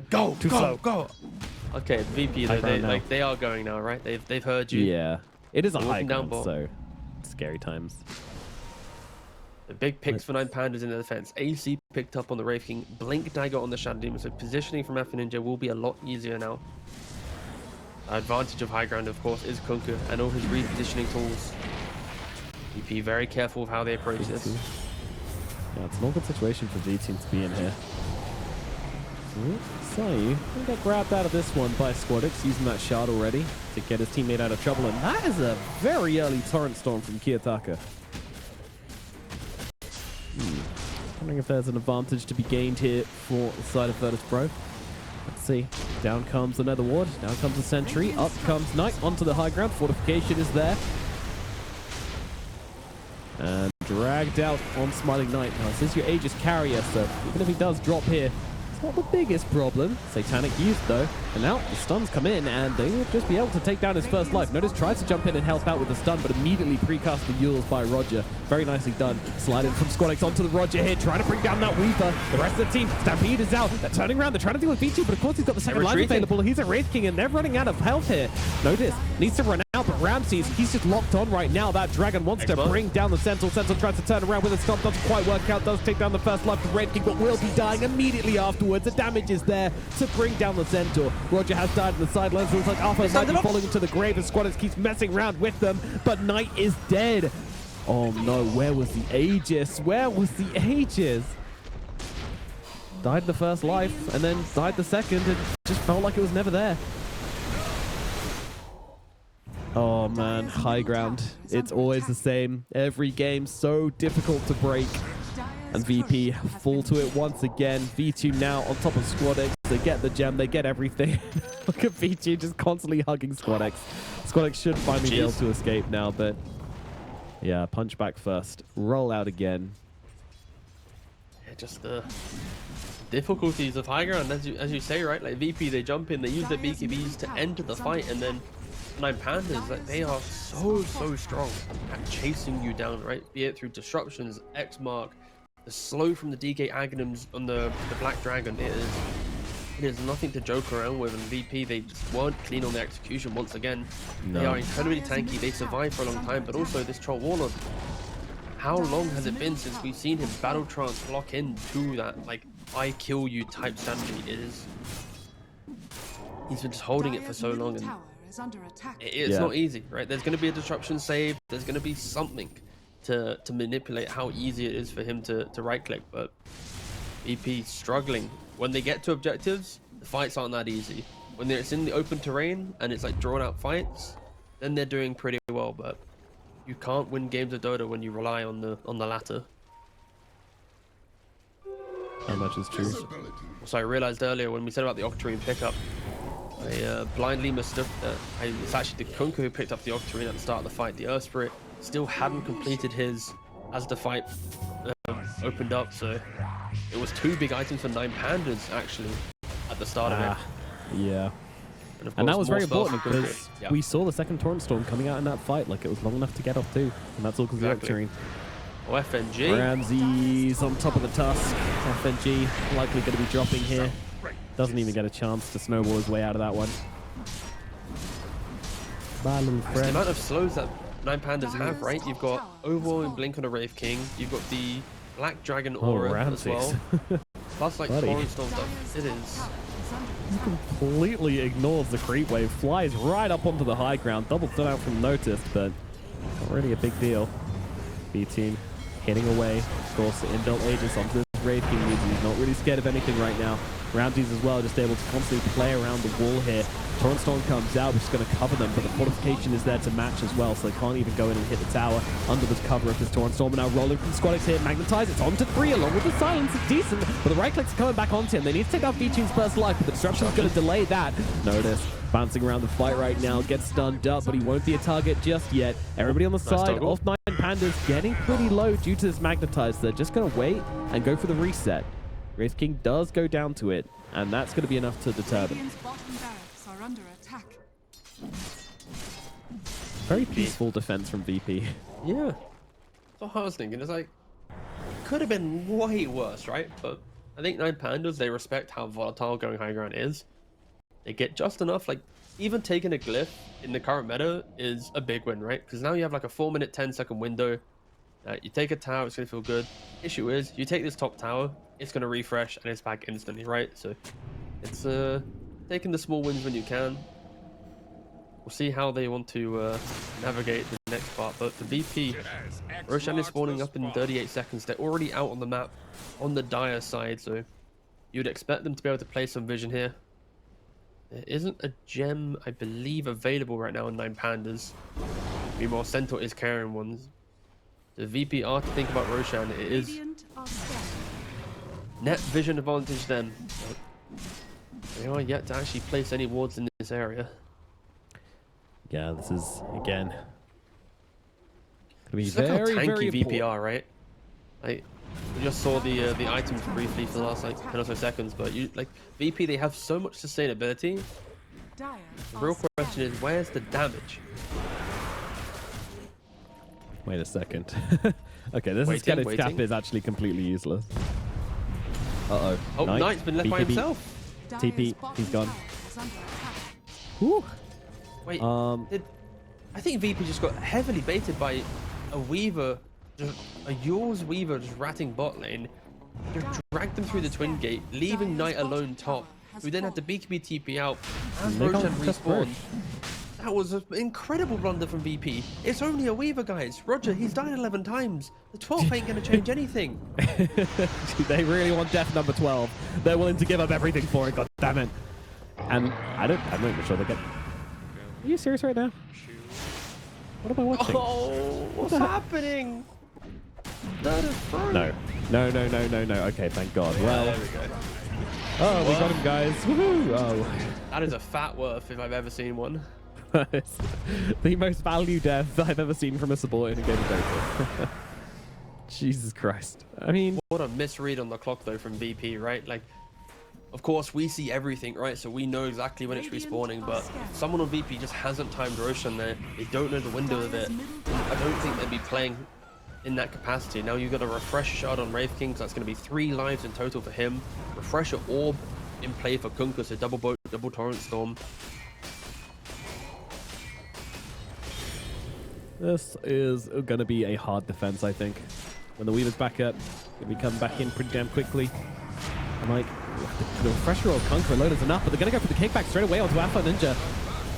Go,
too slow.
Go. Okay, VP, though, they are going now, right? They've heard you.
Yeah, it is a high
down
ground,
ball.
so scary times.
The big picks for 9 Pandas in the defense. AC picked up on the Wraith King, Blink Dagger on the Shadow Demon, so positioning from F Ninja will be a lot easier now. The advantage of high ground, of course, is Kunku and all his repositioning tools. VP very careful of how they approach this.
Yeah, it's an awkward situation for V-Team to be in here. Sayu will get grabbed out of this one by Squadix, using that shard already to get his teammate out of trouble, and that is a very early Torrent Storm from Kiyotaka. Wondering if there's an advantage to be gained here for the side of Virtus.pro. Let's see. Down comes the Nether Ward. Down comes the Sentry. Up comes Knight onto the high ground. Fortification is there. And dragged out on Smiling Knight. Now, this is your Aegis carrier, so even if he does drop here, it's not the biggest problem. Satanic used, though. And now the stuns come in, and they will just be able to take down his first life. Notice tries to jump in and help out with the stun, but immediately precast the Yules by Roger. Very nicely done. Sliding from Squadix onto the Roger here, trying to bring down that Weaver. The rest of the team, Stampede is out. They're turning around. They're trying to deal with VG, but of course he's got the second life available. He's a Wraith King, and they're running out of health here. Notice, needs to run out, but Ramses, he's just locked on right now. That Dragon wants to bring down the Sentinel. Sentinel tries to turn around with a stop. Doesn't quite work out. Does take down the first life of Red King, but will be dying immediately afterwards. The damage is there to bring down the Centaur. Roger has died on the sidelines. It looks like Alpha might be falling into the grave as Squadix keeps messing around with them, but Knight is dead. Oh no, where was the Aegis? Where was the Aegis? Died the first life and then died the second, and just felt like it was never there. Oh man, high ground. It's always the same. Every game so difficult to break. And VP fall to it once again. V2 now on top of Squadix. They get the gem, they get everything. Look at V2 just constantly hugging Squadix. Squadix should finally be able to escape now, but yeah, punch back first. Roll out again.
Yeah, just the difficulties of high ground, as you say, right? Like VP, they jump in, they use their BKBs to enter the fight, and then 9 Pandas, like, they are so strong at chasing you down, right? Be it through disruptions, X mark, the slow from the DK Aghanims on the Black Dragon. It is nothing to joke around with, and VP, they just weren't clean on their execution once again. No. They are incredibly tanky, they survive for a long time, but also this Troll Warlord, how long has it been since we've seen him battle trance lock into that, like, I kill you type strategy? He's been just holding it for so long, and it's not easy, right? There's going to be a disruption save, there's going to be something to manipulate how easy it is for him to right click, but VP struggling. When they get to objectives, the fights aren't that easy. When it's in the open terrain and it's like drawn out fights, then they're doing pretty well, but you can't win games of Dota when you rely on the latter.
How much is true?
So I realized earlier when we said about the Octarine pickup, I blindly mistook that it's actually the Kunku who picked up the Octarine at the start of the fight. The Earth Spirit still hadn't completed his as the fight opened up, so it was 2 big items for 9 Pandas actually at the start of it.
Yeah. And that was very important because we saw the second Torrent Storm coming out in that fight. Like, it was long enough to get off too, and that's all because of the Octarine.
Oh, FNG.
Ramses on top of the Tusk. FNG likely going to be dropping here. Doesn't even get a chance to snowball his way out of that one. Bye, little friend.
The amount of slows that 9 Pandas have, right? You've got Overwhelming Blink on a Wraith King. You've got the Black Dragon Aura as well. Plus, like, Torrent Storm stuff. It is.
He completely ignores the creep wave. Flies right up onto the high ground. Double stun out from Noticed, but not really a big deal. B-Team hitting away. Of course, the inbuilt Aegis onto this Wraith King. He's not really scared of anything right now. Ramses as well, just able to constantly play around the wall here. Torrent Storm comes out, which is going to cover them, but the fortification is there to match as well, so they can't even go in and hit the tower under this cover of this Torrent Storm. And now rolling from Squadix here, Magnetize, it's on to 3 along with the silence. It's decent, but the right clicks are coming back onto him. They need to take out V-Tune's first life, but the disruption is going to delay that. Notice bouncing around the fight right now, gets stunned up, but he won't be a target just yet. Everybody on the side of 9 Pandas getting pretty low due to this Magnetize. They're just going to wait and go for the reset. Wraith King does go down to it, and that's going to be enough to deter them. Very peaceful defense from VP.
Yeah. So I was thinking, it's like, it could have been way worse, right? But I think 9 Pandas, they respect how volatile going high ground is. They get just enough, like, even taking a glyph in the current meta is a big win, right? Because now you have like a 4-minute, 10-second window You take a tower, it's going to feel good. Issue is, you take this top tower, it's going to refresh and it's back instantly, right? So it's taking the small wins when you can. We'll see how they want to navigate the next part. But the VP, Roshan is spawning up in 38 seconds. They're already out on the map on the Dire side, so you'd expect them to be able to play some vision here. There isn't a gem, I believe, available right now in 9 Pandas. Meanwhile, Centaur is carrying ones. The VP are to think about Roshan. It is
Radiant are scared.
net vision advantage then. They are yet to actually place any wards in this area.
Yeah, this is, again, going to be
Just look how
very,
tanky
very
VP
important.
are, right? Like, we just saw the items briefly for the last like 10 or so seconds, but you like VP, they have so much sustainability.
Dire
The
are
real
scared.
question is, where's the damage?
Wait a second. Okay, this
Waiting,
Skeleton cap
waiting.
is actually completely useless. Uh-oh.
Oh, Knight's been left by
BKB.
himself.
Dire's
TP,
bottom
he's gone.
tower is under attack.
Whew.
Wait,
Um,
I think VP just got heavily baited by a Weaver, a Yours Weaver just ratting bot lane. Just dragged them through the twin gate, leaving Knight alone top, who then had the BKB TP out and
They
Roshan
can't just
respawn. That was an incredible blunder from VP. It's only a Weaver, guys. Roger, he's died 11 times. The 12th ain't gonna change anything.
They really want death number 12. They're willing to give up everything for it, god damn it. And I'm not even sure they get... Are you serious right now? What am I watching?
Oh, what's happening? That is fun.
No. No, no, no, no, no. Okay, thank God. Well,
There we go.
oh, we got him, guys. Woohoo! Oh.
That is a fat worth if I've ever seen one.
It's the most value death I've ever seen from a support in a game of Dota. Jesus Christ. I mean...
What a misread on the clock, though, from VP, right? Like, of course, we see everything, right? So we know exactly when it's respawning, but if someone on VP just hasn't timed Roshan there, they don't know the window of it. I don't think they'd be playing in that capacity. Now you've got a Refresher Shard on Wraith King, so that's going to be 3 lives in total for him. Refresher Orb in play for Kunkka, so double boat, double Torrent Storm.
This is going to be a hard defense, I think. When the Weaver's back up, we come back in pretty damn quickly. I'm like, the Refresher or Conqueror load is enough, but they're going to go for the kickback straight away onto Alpha Ninja.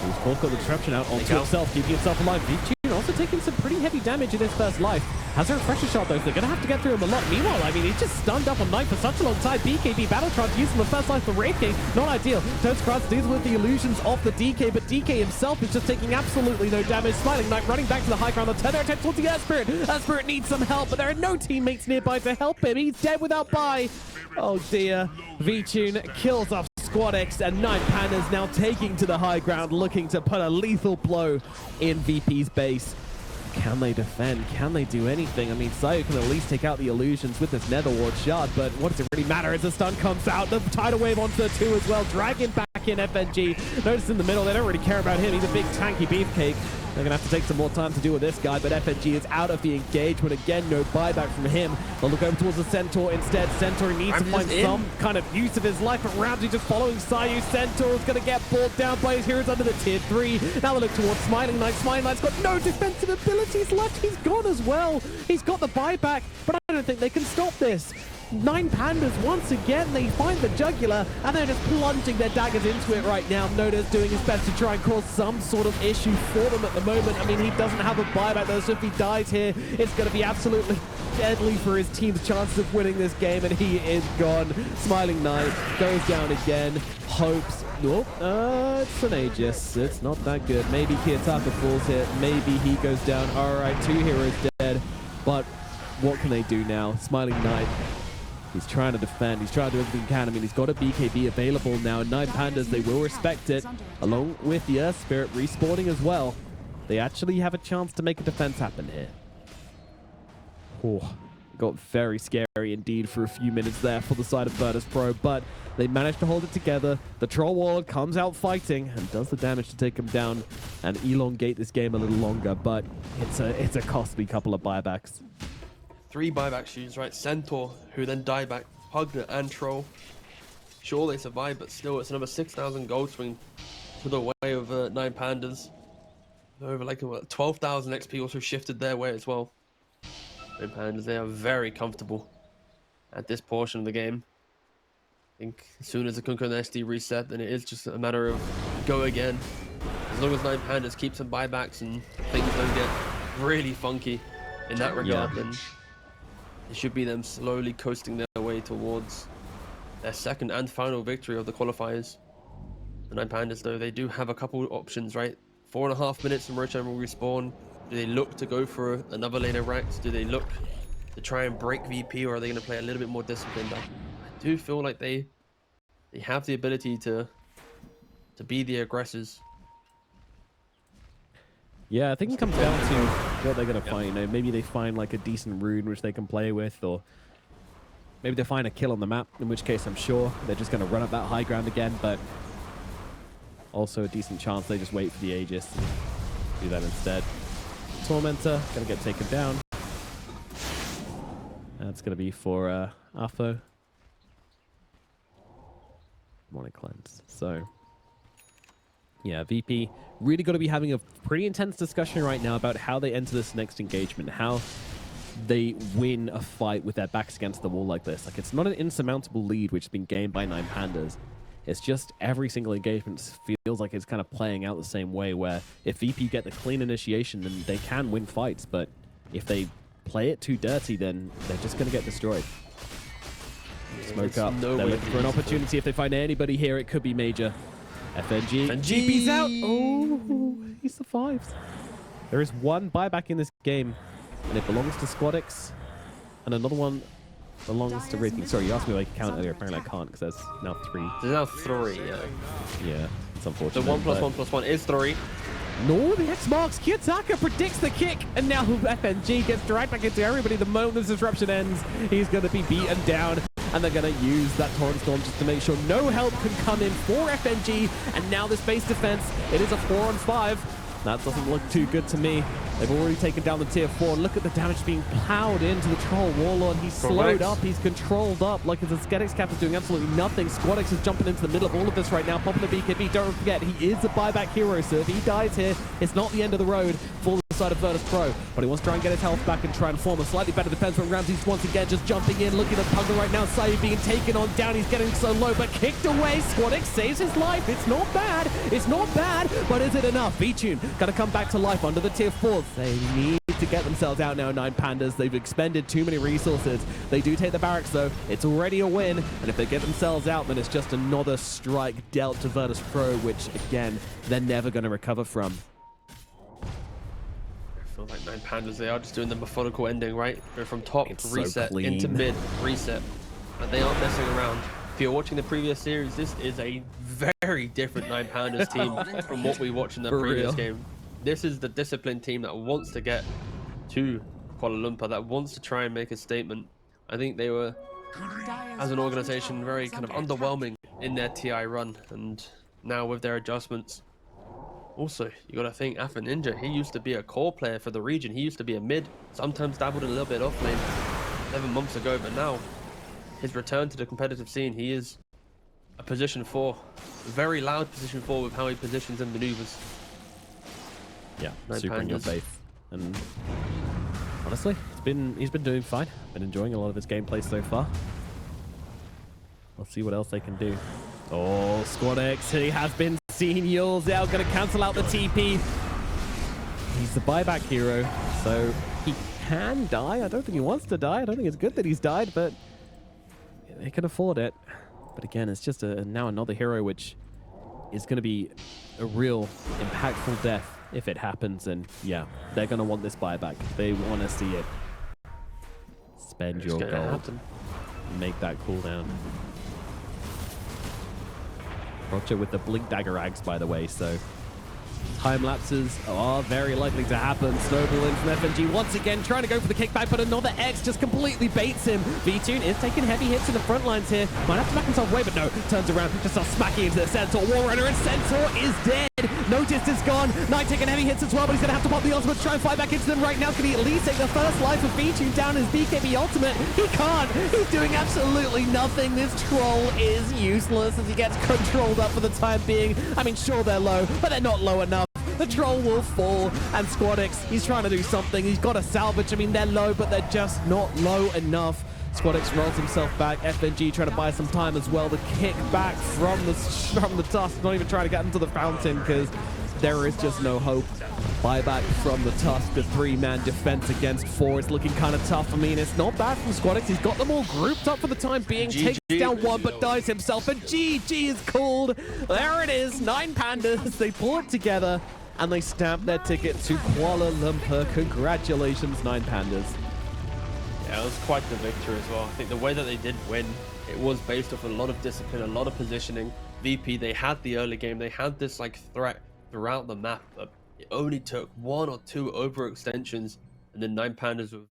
He's both got the disruption out onto himself, keeping himself alive. VTune also taking some pretty heavy damage in his first life. Has a Refresher shot though, so they're going to have to get through him a lot. Meanwhile, I mean, he's just stunned up on Knight for such a long time. BKB Battletron using the first life for Wraith King. Not ideal. Toadskratz deals with the illusions of the DK, but DK himself is just taking absolutely no damage. Smiling Knight running back to the high ground. The tether attack towards the Earth Spirit. Earth Spirit needs some help, but there are no teammates nearby to help him. He's dead without buy. Oh dear. VTune kills off Squad X, and 9 Pandas now taking to the high ground, looking to put a lethal blow in VP's base. Can they defend? Can they do anything? I mean, Sayu can at least take out the illusions with this Nether Ward shard, but what does it really matter as the stun comes out? The tidal wave onto the 2 as well. Dragging back in FNG. Notice in the middle, they don't really care about him. He's a big tanky beefcake. They're going to have to take some more time to deal with this guy, but FNG is out of the engagement. Again, no buyback from him. They'll look over towards the Centaur instead. Centaur needs to find some kind of use of his life, but Ramsey just following Sayu. Centaur is going to get brought down by his heroes under the tier 3. Now they look towards Smiling Knight. Smiling Knight's got no defensive abilities left. He's gone as well. He's got the buyback, but I don't think they can stop this. 9 Pandas, once again, they find the jugular, and they're just plunging their daggers into it right now. Noda's doing his best to try and cause some sort of issue for them at the moment. I mean, he doesn't have a buyback, though, so if he dies here, it's going to be absolutely deadly for his team's chances of winning this game, and he is gone. Smiling Knight goes down again, hopes. Nope, it's an Aegis. It's not that good. Maybe Kiyotaka falls here. Maybe he goes down. All right, 2 heroes dead, but what can they do now? Smiling Knight. He's trying to defend. He's trying to do everything he can. I mean, he's got a BKB available now. 9 Pandas, they will respect it, along with the Earth Spirit respawning as well. They actually have a chance to make a defense happen here. Oh, got very scary indeed for a few minutes there for the side of Virtus.pro, but they managed to hold it together. The Troll Warlord comes out fighting and does the damage to take him down and elongate this game a little longer, but it's a costly couple of buybacks.
3 buyback shoes, right? Centaur, who then die back. Pugner and Troll. Sure, they survive, but still, it's another 6,000 gold swing to the way of 9 Pandas. Over like 12,000 XP also shifted their way as well. Pandas, they are very comfortable at this portion of the game. I think as soon as the Kunkka and SD reset, then it is just a matter of go again. As long as 9 Pandas keep some buybacks and things don't get really funky in that regard, then it should be them slowly coasting their way towards their second and final victory of the qualifiers. The 9 Pandas, though, they do have a couple options, right? 4.5 minutes and Rochan will respawn. Do they look to go for another lane of racks? Do they look to try and break VP, or are they going to play a little bit more disciplined? I do feel like they have the ability to be the aggressors.
Yeah, I think it comes down to what they're going to find. You know, maybe they find like a decent rune which they can play with, or maybe they find a kill on the map, in which case I'm sure they're just going to run up that high ground again, but also a decent chance they just wait for the Aegis and do that instead. Tormentor going to get taken down. That's going to be for Arfo. Morning cleanse. So, yeah, VP really got to be having a pretty intense discussion right now about how they enter this next engagement, how they win a fight with their backs against the wall like this. Like, it's not an insurmountable lead which has been gained by 9 Pandas. It's just every single engagement feels like it's kind of playing out the same way, where if VP get the clean initiation, then they can win fights, but if they play it too dirty, then they're just going to get destroyed. Smoke up. They're looking for an opportunity. If they find anybody here, it could be Major. FNG. GP's out. Oh, he survives. There is one buyback in this game, and it belongs to Squadix, and another one belongs to Ricky. Sorry, you asked me if I could count earlier. Apparently I can't, because there's now 3.
There's now 3, yeah.
Yeah, it's unfortunate.
So 1 plus 1 plus 1 is 3.
No, the X marks. Kiyotaka predicts the kick, and now FNG gets dragged back into everybody. The moment this disruption ends, he's going to be beaten down, and they're going to use that Torrent Storm just to make sure no help can come in for FNG. And now this base defense, it is a 4-on-5. That doesn't look too good to me. They've already taken down the tier 4. Look at the damage being plowed into the Troll Warlord. He's slowed up. He's controlled up. Like his Aesthetics Cap is doing absolutely nothing. Squadix is jumping into the middle of all of this right now. Popping the BKB. Don't forget, he is a buyback hero. So if he dies here, it's not the end of the road for the side of Virtus.pro. But he wants to try and get his health back and try and form a slightly better defense from Ramsey's once again just jumping in. Looking at Pugger right now. Sayu being taken on down. He's getting so low, but kicked away. Squadix saves his life. It's not bad. It's not bad. But is it enough? V-Tune got to come back to life under the tier 4s. They need to get themselves out now, 9 Pandas. They've expended too many resources. They do take the barracks, though. It's already a win, and if they get themselves out, then it's just another strike dealt to Virtus.pro, which, again, they're never going to recover from.
I feel like 9 Pandas, they are just doing the methodical ending, right? They're from top,
It's
reset,
so clean.
into mid, reset. And they aren't messing around. If you're watching the previous series, this is a very different 9 Pandas team from what we watched in the previous game. This is the disciplined team that wants to get to Kuala Lumpur, that wants to try and make a statement. I think they were, as an organization, very kind of underwhelming in their TI run, and now with their adjustments. Also, you got to think, Afa Ninja, he used to be a core player for the region. He used to be a mid, sometimes dabbled a little bit off lane 7 months ago, but now his return to the competitive scene, he is a position 4, a very loud position 4 with how he positions and maneuvers.
Yeah,
9
super in your
Pandas.
faith. And honestly, he's been doing fine. Been enjoying a lot of his gameplay so far. Let's see what else they can do. Oh, Squadix, he has been seen. Yule's out, going to cancel out the TP. He's the buyback hero, so he can die. I don't think he wants to die. I don't think it's good that he's died, but they can afford it. But again, it's just now another hero, which is going to be a real impactful death if it happens. And yeah, they're going to want this buyback. They want to see it. Spend your gold. Make that cooldown. Roger with the Blink Dagger Ags, by the way, so time lapses are very likely to happen. Snowball in from FNG once again, trying to go for the kickback, but another X just completely baits him. V-Tune is taking heavy hits in the front lines here. Might have to back himself away, but no, turns around, just starts smacking into the Centaur. War Runner, and Centaur is dead. Noticed is gone. Knight taking heavy hits as well, but he's going to have to pop the ultimate to try and fight back into them right now. Can he at least take the first life of V-Tune down his BKB ultimate? He can't. He's doing absolutely nothing. This troll is useless as he gets controlled up for the time being. I mean, sure, they're low, but they're not low enough. The troll will fall, and Squadix, he's trying to do something. He's got to salvage. I mean, they're low, but they're just not low enough. Squadix rolls himself back. FNG trying to buy some time as well. The kick back from the Tusk, not even trying to get into the fountain because there is just no hope. Buyback from the Tusk. The 3-man defense against 4 is looking kind of tough. I mean, it's not bad from Squadix. He's got them all grouped up for the time being. Takes down one, but dies himself. And GG is called. There it is. 9 Pandas. They pull it together, and they stamp their ticket to Kuala Lumpur. Congratulations, 9 Pandas.
Yeah, it was quite the victory as well. I think the way that they did win, it was based off a lot of discipline, a lot of positioning. VP, they had the early game. They had this like threat throughout the map, but it only took 1 or 2 overextensions, and then 9 Pandas were